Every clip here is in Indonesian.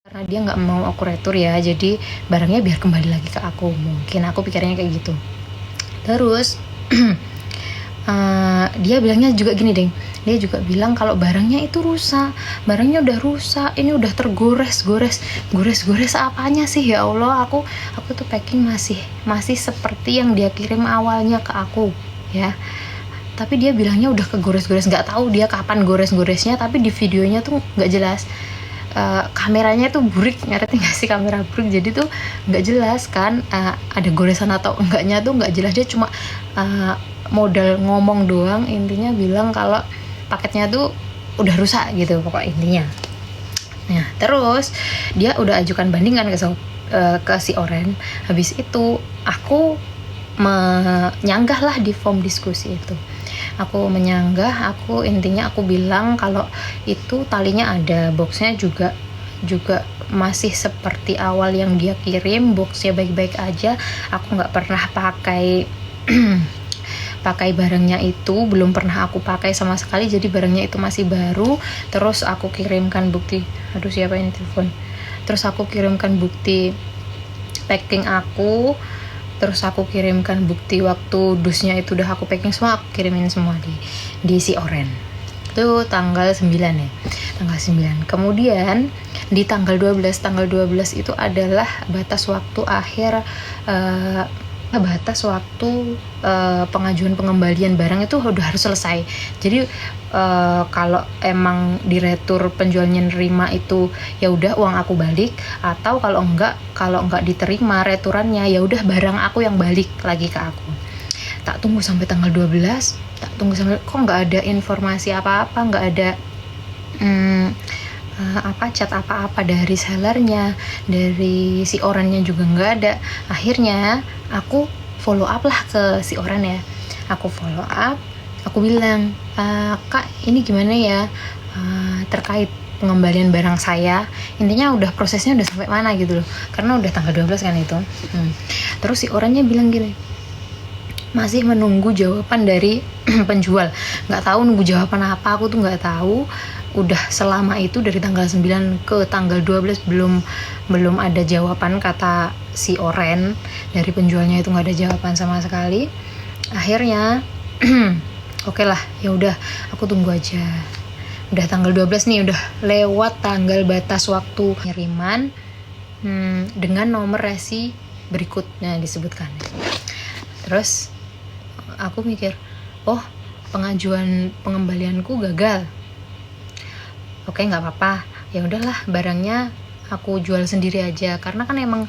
karena dia nggak mau aku retur ya, jadi barangnya biar kembali lagi ke aku, mungkin aku pikirnya kayak gitu. Terus dia bilangnya juga gini deng, dia juga bilang kalau barangnya itu rusak, barangnya udah rusak, ini udah tergores apanya sih ya Allah. Aku tuh packing masih seperti yang dia kirim awalnya ke aku ya, tapi dia bilangnya udah kegores-gores. Nggak tahu dia kapan gores-goresnya, tapi di videonya tuh nggak jelas. Kameranya tuh burik, ngerti nggak sih, kamera burik, jadi tuh nggak jelas kan ada goresan atau enggaknya tuh nggak jelas. Dia cuma modal ngomong doang, intinya bilang kalau paketnya tuh udah rusak gitu pokok intinya. Nah terus dia udah ajukan banding kan ke si Oren. Habis itu aku menyanggah lah di form diskusi itu. Aku menyanggah, intinya aku bilang kalau itu talinya ada, boxnya juga masih seperti awal yang dia kirim, boxnya baik-baik aja, aku nggak pernah pakai pakai barangnya itu, belum pernah aku pakai sama sekali, jadi barangnya itu masih baru. Terus aku kirimkan bukti, aduh siapa ini telepon, terus aku kirimkan bukti packing aku, terus aku kirimkan bukti waktu dusnya itu udah aku packing semua, aku kirimin semua di si Oren. Itu tanggal 9 ya, tanggal 9. Kemudian di tanggal 12 itu adalah batas waktu akhir pengajuan pengembalian barang itu udah harus selesai. Jadi kalau emang di retur penjualnya nerima itu ya udah uang aku balik, atau kalau enggak diterima returannya ya udah barang aku yang balik lagi ke aku. Tak tunggu sampai tanggal 12, kok nggak ada informasi apa-apa, nggak ada chat apa-apa dari sellernya, dari si Orennya juga nggak ada. Akhirnya aku follow up lah ke si Oren ya, aku follow up, aku bilang, Kak ini gimana ya terkait pengembalian barang saya, intinya udah prosesnya udah sampai mana gitu loh, karena udah tanggal 12 kan itu. Terus si Orennya bilang gini, masih menunggu jawaban dari penjual. Nggak tahu nunggu jawaban apa, aku tuh nggak tahu. Udah selama itu dari tanggal 9 ke tanggal 12 belum ada jawaban, kata si Oren. Dari penjualnya itu nggak ada jawaban sama sekali. Akhirnya oke lah, ya udah aku tunggu aja. Udah tanggal 12 nih, udah lewat tanggal batas waktu pengiriman dengan nomor resi berikutnya disebutkan. Terus aku mikir, oh pengajuan pengembalianku gagal. Oke, nggak apa-apa, ya udahlah barangnya aku jual sendiri aja, karena kan emang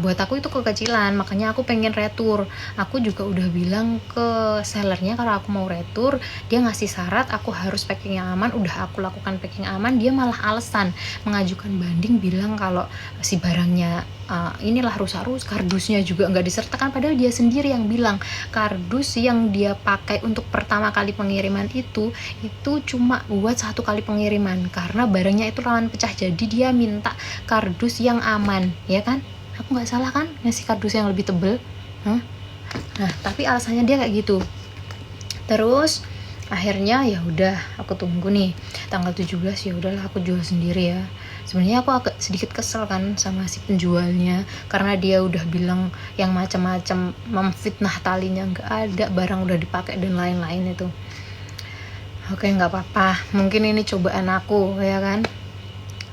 buat aku itu kekecilan, makanya aku pengen retur. Aku juga udah bilang ke sellernya kalau aku mau retur, dia ngasih syarat aku harus packing yang aman. Udah aku lakukan packing aman, dia malah alasan mengajukan banding, bilang kalau si barangnya inilah rusak, kardusnya juga nggak disertakan, padahal dia sendiri yang bilang kardus yang dia pakai untuk pertama kali pengiriman itu cuma buat 1 kali pengiriman, karena barangnya itu rawan pecah, jadi dia minta kardus yang aman, ya kan? Aku nggak salah kan ngasih kardus yang lebih tebel? Nah, tapi alasannya dia kayak gitu. Terus akhirnya ya udah aku tunggu nih tanggal 17, ya udahlah aku jual sendiri ya. Sebenarnya aku agak sedikit kesel kan sama si penjualnya, karena dia udah bilang yang macam-macam, memfitnah talinya nggak ada, barang udah dipakai dan lain-lain itu. Oke, nggak apa-apa, mungkin ini cobaan aku ya kan.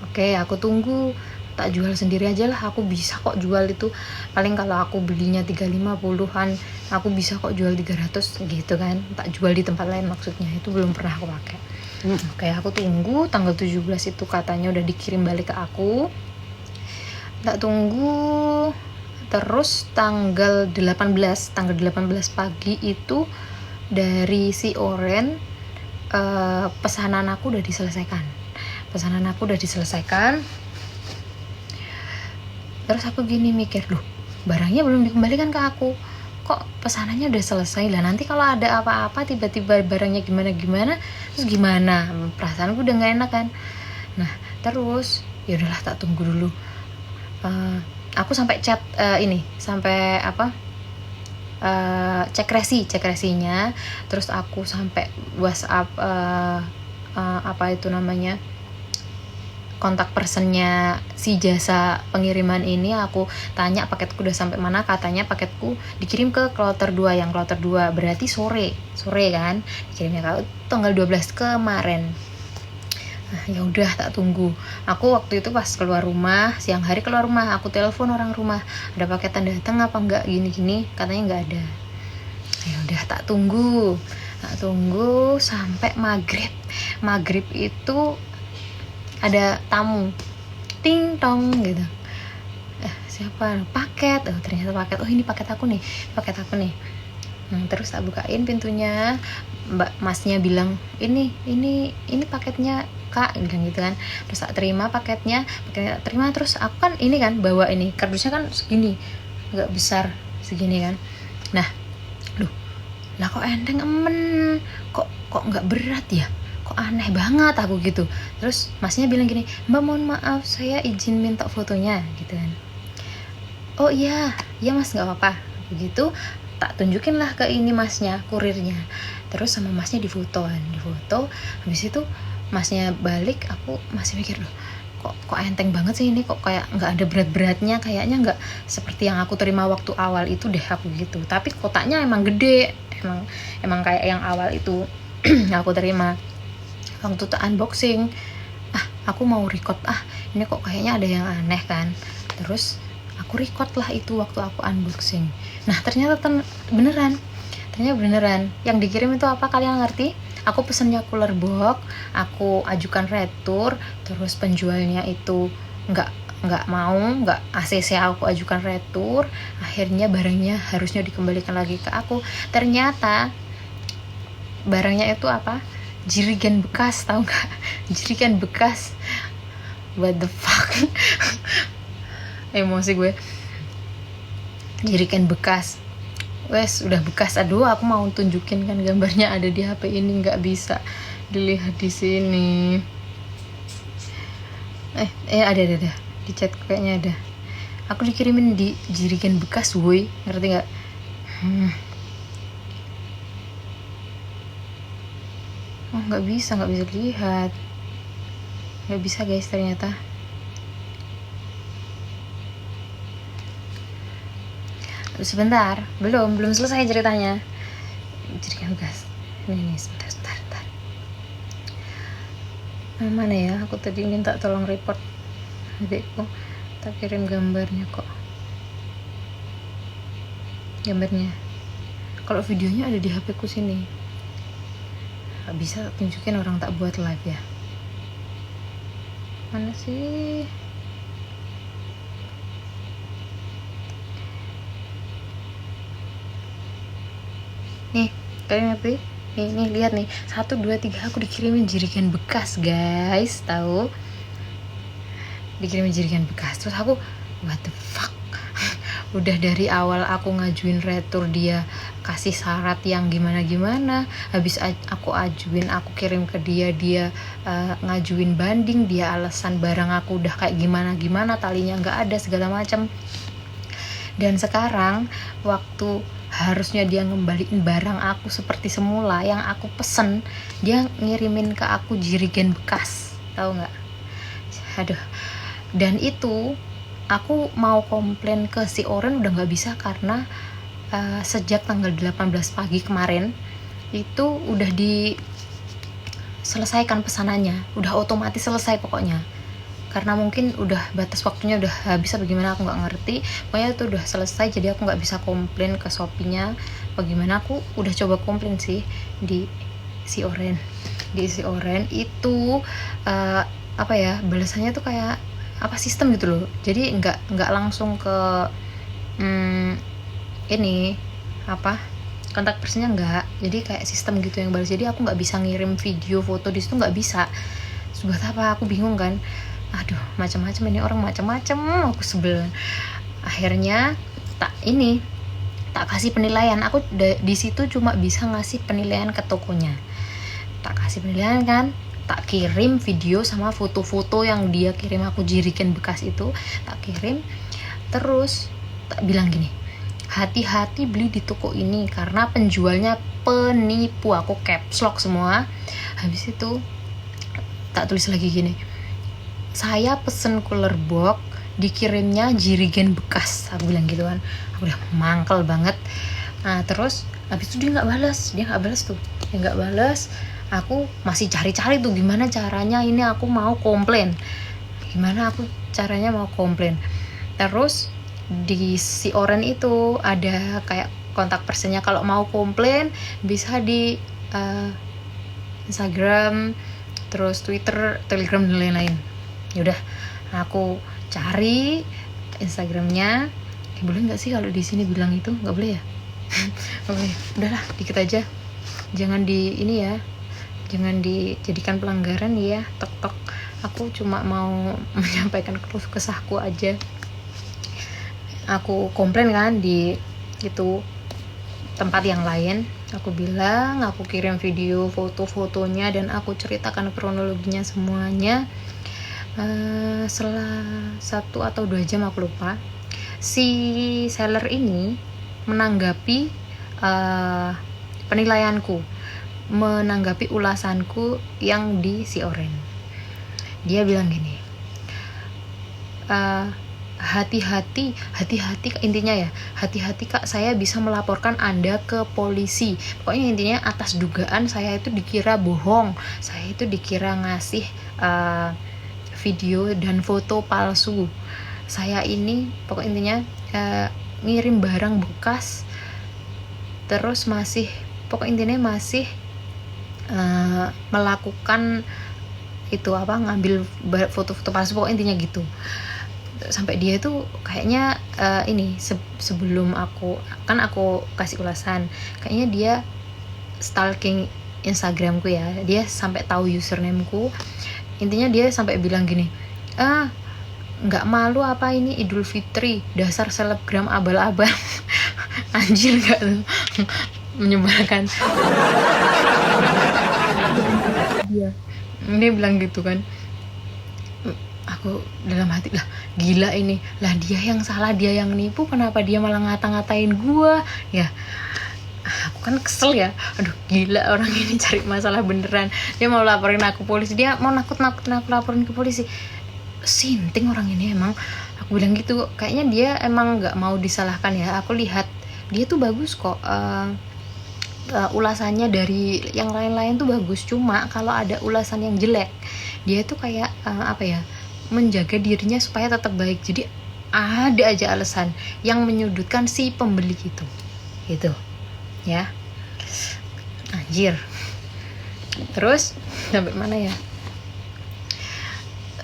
Oke, aku tunggu, tak jual sendiri aja lah. Aku bisa kok jual itu, paling kalau aku belinya 350-an aku bisa kok jual 300 gitu kan, tak jual di tempat lain maksudnya. Itu belum pernah aku pakai. Oke, aku tunggu tanggal 17 itu katanya udah dikirim balik ke aku. Tak tunggu terus tanggal 18 pagi itu dari si Oren, pesanan aku udah diselesaikan. Terus aku gini mikir, loh barangnya belum dikembalikan ke aku, kok pesanannya udah selesai lah, nanti kalau ada apa-apa tiba-tiba barangnya gimana terus gimana, perasaanku udah nggak enak kan. Nah terus ya udahlah tak tunggu dulu. Aku sampai chat cek resinya, terus aku sampai WhatsApp kontak personnya si jasa pengiriman ini, aku tanya paketku udah sampai mana, katanya paketku dikirim ke kloter 2, yang kloter 2 berarti sore kan dikirimnya, kalau tanggal 12 kemarin. Nah, ya udah tak tunggu. Aku waktu itu pas keluar rumah, siang hari keluar rumah, aku telepon orang rumah, ada paketan datang apa enggak, gini katanya enggak ada. Ya udah tak tunggu sampai maghrib itu ada tamu, ting tong gitu. Siapa? Paket. Ternyata paket. Ini paket aku nih. Terus tak bukain pintunya, masnya bilang ini paketnya kak, bilang gitu kan. Terus tak terima paketnya terima, terus aku kan ini kan bawa ini kardusnya kan segini, agak besar segini kan. Nah, lah kok enteng kok nggak berat ya, kok aneh banget aku gitu. Terus masnya bilang gini, mbak mohon maaf saya izin minta fotonya gitu kan. Oh iya mas nggak apa-apa begitu. Tak tunjukin lah ke ini masnya, kurirnya. Terus sama masnya difoto. Habis itu masnya balik, aku masih mikir loh, kok enteng banget sih ini, kok kayak nggak ada berat-beratnya, kayaknya nggak seperti yang aku terima waktu awal itu deh aku gitu. Tapi kotaknya emang gede, emang kayak yang awal itu aku terima. Waktu tuh unboxing, aku mau record, ini kok kayaknya ada yang aneh kan. Terus aku record lah itu waktu aku unboxing. Nah ternyata beneran yang dikirim itu apa, kalian ngerti? Aku pesennya cooler box, aku ajukan retur, terus penjualnya itu nggak ACC, aku ajukan retur, akhirnya barangnya harusnya dikembalikan lagi ke aku. Ternyata barangnya itu apa? Jirigen bekas, tahu nggak? Jirigen bekas. What the fuck? Emosi gue. Jirigen bekas. Wes udah bekas. Aduh, aku mau tunjukin kan gambarnya ada di HP ini, nggak bisa dilihat di sini. Ada di chat kayaknya ada. Aku dikirimin di jirigen bekas, woi, ngerti nggak? Nggak bisa dilihat, nggak bisa guys ternyata. Sebentar, belum selesai ceritanya. Jirigen bekas. Ini sebentar. Mana ya? Aku tadi minta tolong report adikku, tak kirim gambarnya kok. Kalau videonya ada di HP ku sini. Gak bisa tunjukin, orang tak buat live ya. Mana sih? Nih, kalian ngerti? Nih lihat nih, 1, 2, 3 aku dikirimin jirigen bekas guys, tahu? Dikirimin jirigen bekas. Terus aku what the fuck? Udah dari awal aku ngajuin retur, dia kasih syarat yang gimana, habis aku kirim ke dia ngajuin banding, dia alasan barang aku udah kayak gimana, talinya nggak ada, segala macam. Dan sekarang waktu harusnya dia ngembaliin barang aku seperti semula yang aku pesen, dia ngirimin ke aku jirigen bekas, tahu nggak? Aduh. Dan itu aku mau komplain ke si Oren udah nggak bisa, karena sejak tanggal 18 pagi kemarin itu udah diselesaikan pesanannya, udah otomatis selesai pokoknya. Karena mungkin udah batas waktunya udah habis atau gimana, aku nggak ngerti. Pokoknya itu udah selesai, jadi aku nggak bisa komplain ke Shopee-nya. Bagaimana, aku udah coba komplain sih di si Oren. Itu balasannya tuh kayak sistem gitu loh. Jadi nggak langsung ke kontak personnya nggak. Jadi kayak sistem gitu yang balas. Jadi aku nggak bisa ngirim video, foto di situ, nggak bisa. Buat apa? Aku bingung kan. Aduh, macam-macam ini orang, macam-macam, aku sebel. Akhirnya tak kasih penilaian. Aku di situ cuma bisa ngasih penilaian ke tokonya. Tak kasih penilaian kan, tak kirim video sama foto-foto yang dia kirim aku jirigen bekas itu, tak kirim. Terus tak bilang gini, hati-hati beli di toko ini karena penjualnya penipu. Aku caps lock semua. Habis itu tak tulis lagi gini, saya pesen cooler box, dikirimnya jirigen bekas, aku bilang gitu kan. Aku udah mangkel banget. Nah terus habis itu dia nggak balas. Aku masih cari-cari tuh gimana caranya ini aku mau komplain. Terus di si Oren itu ada kayak kontak personnya, kalau mau komplain bisa di Instagram, terus Twitter, Telegram dan lain-lain. Yaudah, aku cari Instagramnya. Boleh nggak sih kalau di sini bilang itu? Nggak boleh ya? Nggak boleh. Udahlah, dikit aja. Jangan jangan dijadikan pelanggaran ya. Tok. Aku cuma mau menyampaikan keluh kesahku aja. Aku komplain kan di itu tempat yang lain. Aku bilang, aku kirim video foto-fotonya dan aku ceritakan kronologinya semuanya. Setelah 1 atau 2 jam aku lupa, si seller ini menanggapi penilaianku, menanggapi ulasanku yang di si Oren. Dia bilang gini, hati-hati intinya ya, hati-hati Kak, saya bisa melaporkan Anda ke polisi. Pokoknya intinya atas dugaan saya itu dikira bohong, saya itu dikira ngasih video dan foto palsu. Saya ini pokoknya intinya ngirim barang bekas, terus masih melakukan itu ngambil foto-foto palsu, pokoknya intinya gitu. Sampai dia itu kayaknya sebelum aku kasih ulasan, kayaknya dia stalking Instagramku ya, dia sampai tahu usernameku. Intinya dia sampai bilang gini, nggak malu apa ini Idul Fitri, dasar selebgram abal-abal. Anjir nggak tuh? Menyebalkan. Dia bilang gitu kan. Aku dalam hati, lah gila ini, lah dia yang salah, dia yang nipu, kenapa dia malah ngata-ngatain gua ya. Aku kan kesel ya, aduh gila orang ini cari masalah beneran. Dia mau laporin aku polisi, dia mau nakut-nakutin aku laporin ke polisi. Sinting orang ini emang. Aku bilang gitu, kayaknya dia emang gak mau disalahkan ya. Aku lihat dia tuh bagus kok, ulasannya dari yang lain-lain tuh bagus. Cuma kalau ada ulasan yang jelek, dia tuh kayak menjaga dirinya supaya tetap baik. Jadi ada aja alasan yang menyudutkan si pembeli gitu ya. Anjir. Terus sampai mana ya?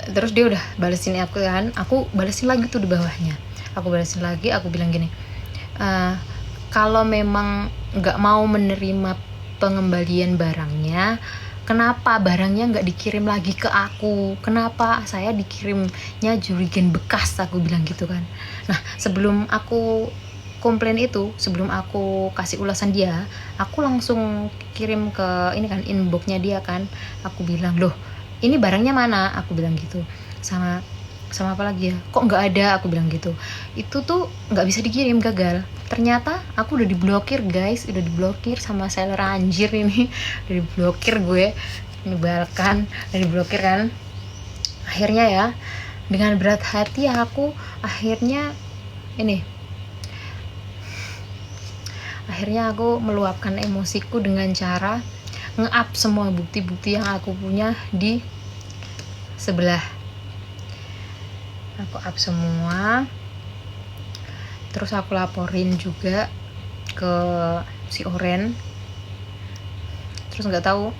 Terus dia udah balesin aku kan, aku balesin lagi tuh di bawahnya. Aku bilang gini, kalau memang nggak mau menerima pengembalian barangnya, kenapa barangnya nggak dikirim lagi ke aku? Kenapa saya dikirimnya jurigen bekas? Aku bilang gitu kan. Nah sebelum aku komplain itu, sebelum aku kasih ulasan dia, aku langsung kirim ke inboxnya dia kan. Aku bilang, loh ini barangnya mana? Aku bilang gitu. Sama apa lagi ya, kok nggak ada? Aku bilang gitu. Itu tuh nggak bisa dikirim, gagal. Ternyata aku udah diblokir guys, udah diblokir sama seller anjir ini. Udah diblokir gue, menyebalkan, udah diblokir kan. Akhirnya ya, dengan berat hati aku akhirnya meluapkan emosiku dengan cara nge-up semua bukti-bukti yang aku punya di sebelah. Aku up semua, terus aku laporin juga ke si Oren. Terus nggak tahu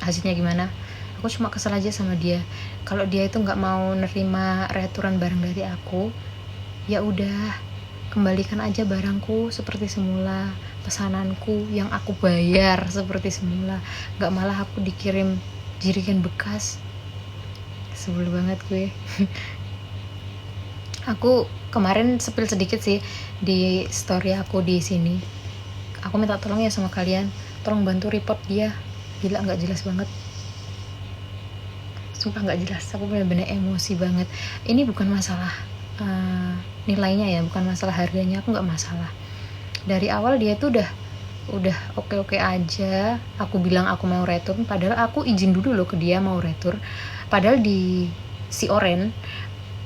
hasilnya gimana. Aku cuma kesel aja sama dia. Kalau dia itu nggak mau nerima returan barang dari aku, ya udah kembalikan aja barangku seperti semula, pesananku yang aku bayar seperti semula. Nggak malah aku dikirim jirigen bekas. Sebel banget gue. Aku kemarin spill sedikit sih di story aku di sini. Aku minta tolong ya sama kalian, tolong bantu report dia. Gila, nggak jelas banget. Sumpah nggak jelas. Aku benar-benar emosi banget. Ini bukan masalah nilainya ya, bukan masalah harganya, aku nggak masalah. Dari awal dia tuh udah oke aja. Aku bilang aku mau retur, padahal aku izin dulu loh ke dia mau retur. Padahal di si Oren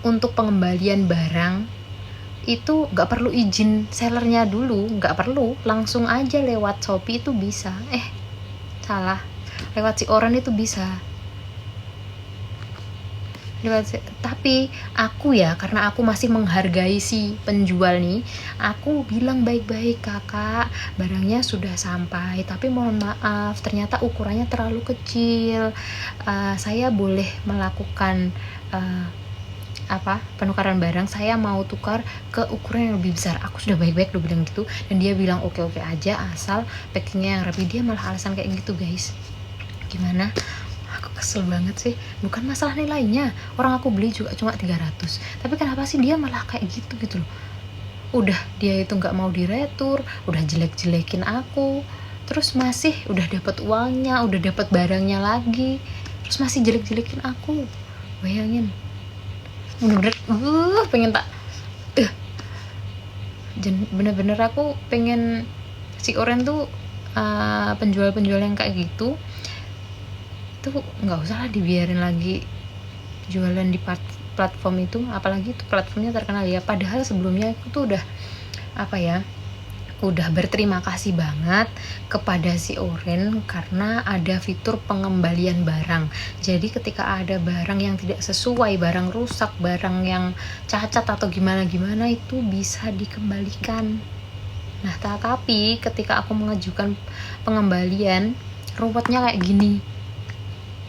untuk pengembalian barang itu nggak perlu izin sellernya dulu, nggak perlu, langsung aja lewat Shopee itu bisa. Salah, lewat si Oren itu bisa. Tapi aku ya, karena aku masih menghargai si penjual nih, aku bilang baik-baik, kakak barangnya sudah sampai, tapi mohon maaf ternyata ukurannya terlalu kecil. Saya boleh melakukan penukaran barang, saya mau tukar ke ukuran yang lebih besar. Aku sudah baik-baik udah bilang gitu, dan dia bilang oke aja asal packingnya yang rapi. Dia malah alasan kayak gitu guys. Gimana? Aku kesel banget sih. Bukan masalah nilainya, orang aku beli juga cuma 300, tapi kenapa sih dia malah kayak gitu loh. Udah dia itu nggak mau diretur, udah jelek-jelekin aku, terus masih udah dapat uangnya, udah dapat barangnya lagi, terus masih jelek-jelekin aku. Bayangin, bener-bener pengen tak bener-bener aku pengen si Oren tuh penjual-penjual yang kayak gitu tuh nggak usah lah dibiarin lagi jualan di platform itu, apalagi itu platformnya terkenal ya. Padahal sebelumnya aku tuh udah berterima kasih banget kepada si Oren karena ada fitur pengembalian barang. Jadi ketika ada barang yang tidak sesuai, barang rusak, barang yang cacat atau gimana itu bisa dikembalikan. Nah, tapi ketika aku mengajukan pengembalian, ruwetnya kayak gini.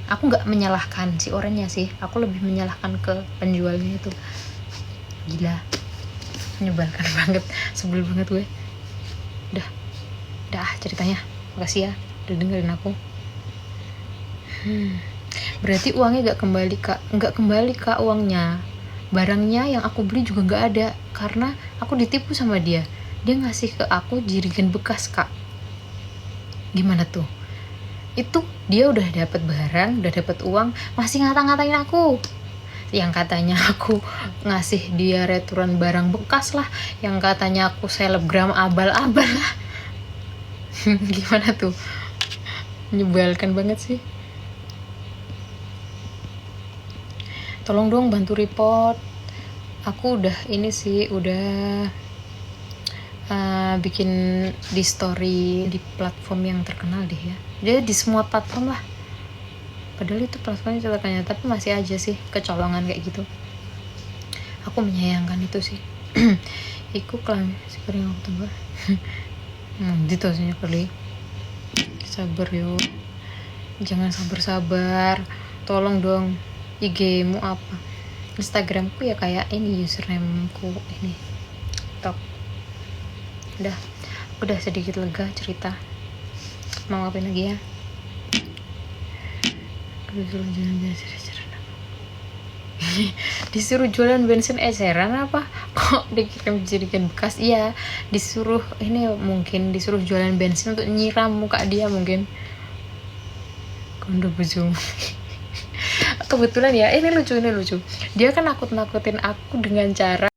Aku nggak menyalahkan si Orennya sih, aku lebih menyalahkan ke penjualnya itu. Gila, menyebalkan banget, sebel banget gue. Udah ceritanya, makasih ya udah dengerin aku. Berarti uangnya nggak kembali kak uangnya. Barangnya yang aku beli juga nggak ada karena aku ditipu sama dia. Dia ngasih ke aku jerigen bekas kak. Gimana tuh? Itu dia udah dapat barang, udah dapat uang, masih ngata-ngatain aku. Yang katanya aku ngasih dia returan barang bekas lah, yang katanya aku selebgram abal-abal lah. Gimana tuh? Menyebalkan banget sih. Tolong dong bantu report. Aku udah bikin di story di platform yang terkenal deh ya. Jadi di semua platform lah. Padahal itu platformnya terkenal, tapi masih aja sih kecolongan kayak gitu. Aku menyayangkan itu sih. Iku klan sekarang aku tambah. Gitu sih kali. Sabar yo. Jangan sabar. Tolong dong. IG-mu apa? Instagramku ya kayak ini, usernameku ini. Top. Udah sedikit lega cerita. Mau ngapain lagi ya? Disuruh jualan bensin eceran apa? Kok dikirim jerigen bekas? Iya, disuruh jualan bensin untuk nyiram muka dia mungkin. Kondo bujung. Kebetulan ya, ini lucu. Dia kan nakut-nakutin aku dengan cara